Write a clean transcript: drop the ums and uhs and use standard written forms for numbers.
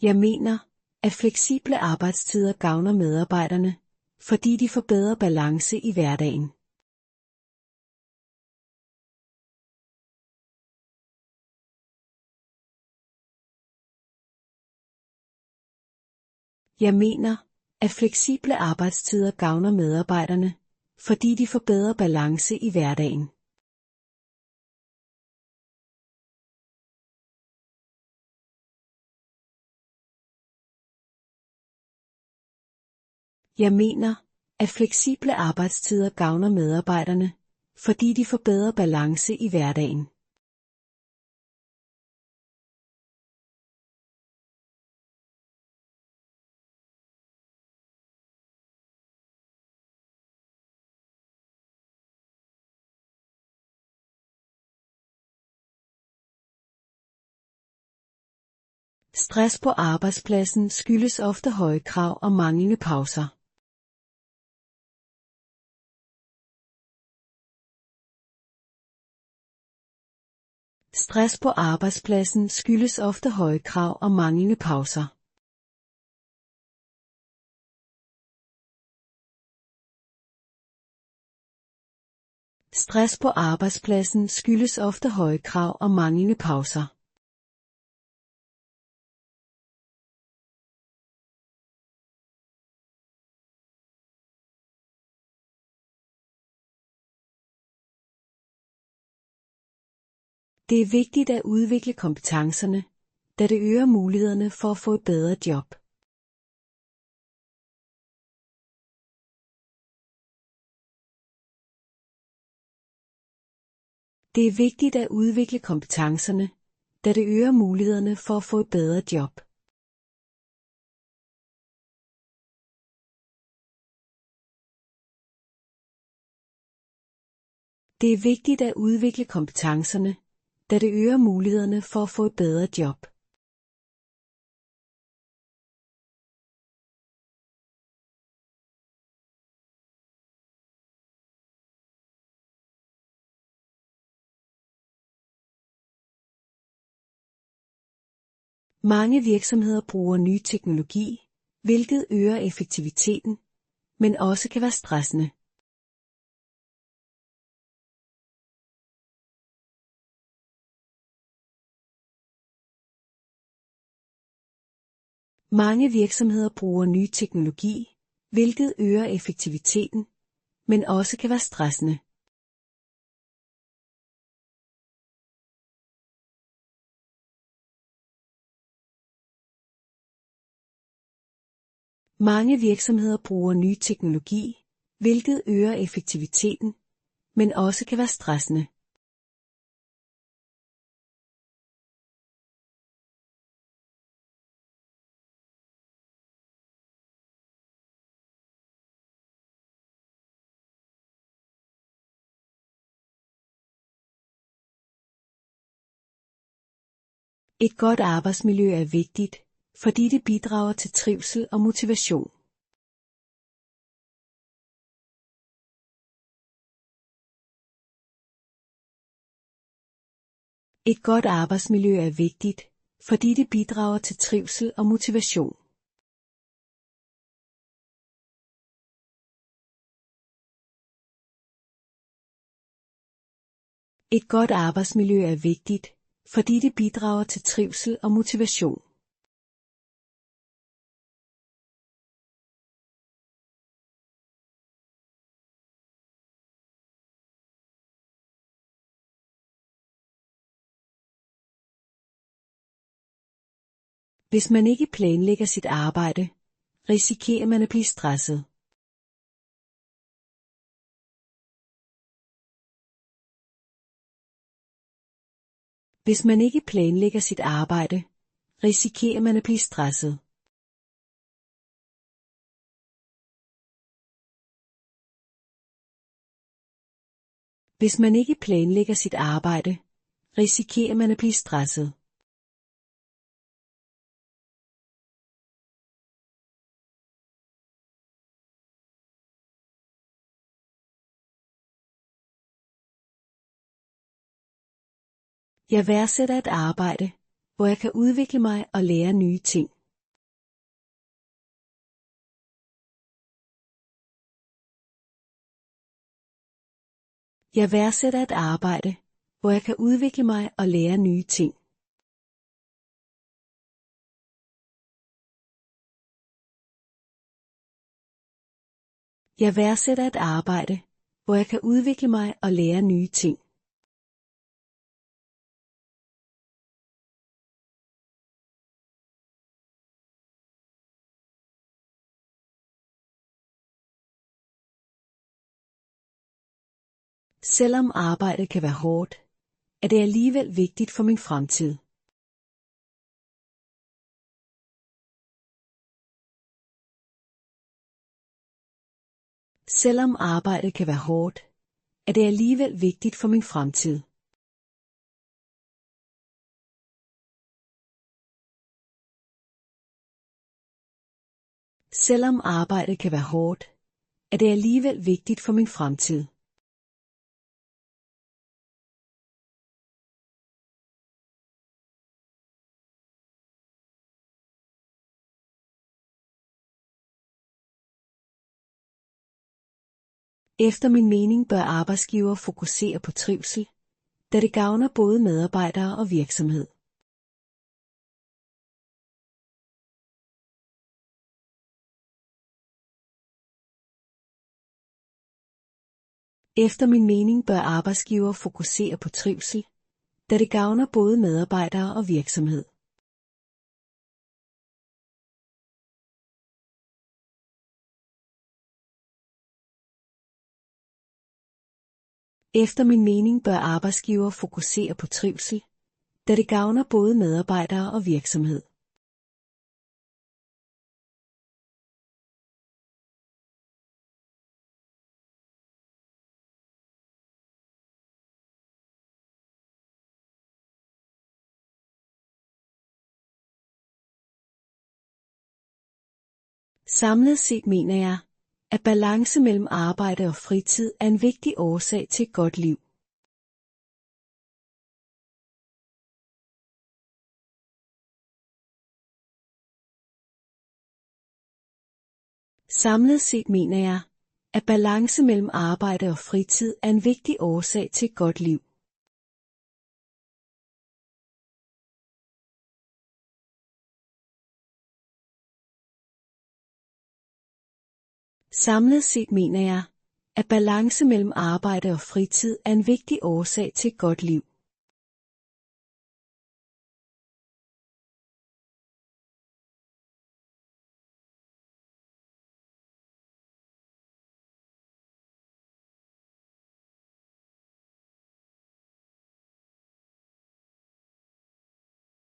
Jeg mener, at fleksible arbejdstider gavner medarbejderne, fordi de får bedre balance i hverdagen. Jeg mener, at fleksible arbejdstider gavner medarbejderne, fordi de får bedre balance i hverdagen. Jeg mener, at fleksible arbejdstider gavner medarbejderne, fordi de får bedre balance i hverdagen. Stress på arbejdspladsen skyldes ofte høje krav og manglende pauser. Stress på arbejdspladsen skyldes ofte høje krav og manglende pauser. Stress på arbejdspladsen skyldes ofte høje krav og manglende pauser. Det er vigtigt at udvikle kompetencerne, da det øger mulighederne for at få et bedre job. Det er vigtigt at udvikle kompetencerne, da det øger mulighederne for at få et bedre job. Det er vigtigt at udvikle kompetencerne, da det øger mulighederne for at få et bedre job. Mange virksomheder bruger ny teknologi, hvilket øger effektiviteten, men også kan være stressende. Mange virksomheder bruger ny teknologi, hvilket øger effektiviteten, men også kan være stressende. Mange virksomheder bruger ny teknologi, hvilket øger effektiviteten, men også kan være stressende. Et godt arbejdsmiljø er vigtigt, fordi det bidrager til trivsel og motivation. Et godt arbejdsmiljø er vigtigt, fordi det bidrager til trivsel og motivation. Et godt arbejdsmiljø er vigtigt, fordi det bidrager til trivsel og motivation. Hvis man ikke planlægger sit arbejde, risikerer man at blive stresset. Hvis man ikke planlægger sit arbejde, risikerer man at blive stresset. Hvis man ikke planlægger sit arbejde, risikerer man at blive stresset. Jeg værdsætter et arbejde, hvor jeg kan udvikle mig og lære nye ting. Jeg værdsætter et arbejde, hvor jeg kan udvikle mig og lære nye ting. Jeg værdsætter et arbejde, hvor jeg kan udvikle mig og lære nye ting. Selvom arbejdet kan være hårdt, er det alligevel vigtigt for min fremtid. Selvom arbejdet kan være hårdt, er det alligevel vigtigt for min fremtid. Selvom arbejdet kan være hårdt, er det alligevel vigtigt for min fremtid. Efter min mening bør arbejdsgiver fokusere på trivsel, da det gavner både medarbejdere og virksomhed. Efter min mening bør arbejdsgiver fokusere på trivsel, da det gavner både medarbejdere og virksomhed. Efter min mening bør arbejdsgiver fokusere på trivsel, da det gavner både medarbejdere og virksomhed. Samlet set mener jeg, at balance mellem arbejde og fritid er en vigtig årsag til et godt liv. Samlet set mener jeg, at balance mellem arbejde og fritid er en vigtig årsag til et godt liv. Samlet set mener jeg, at balance mellem arbejde og fritid er en vigtig årsag til et godt liv.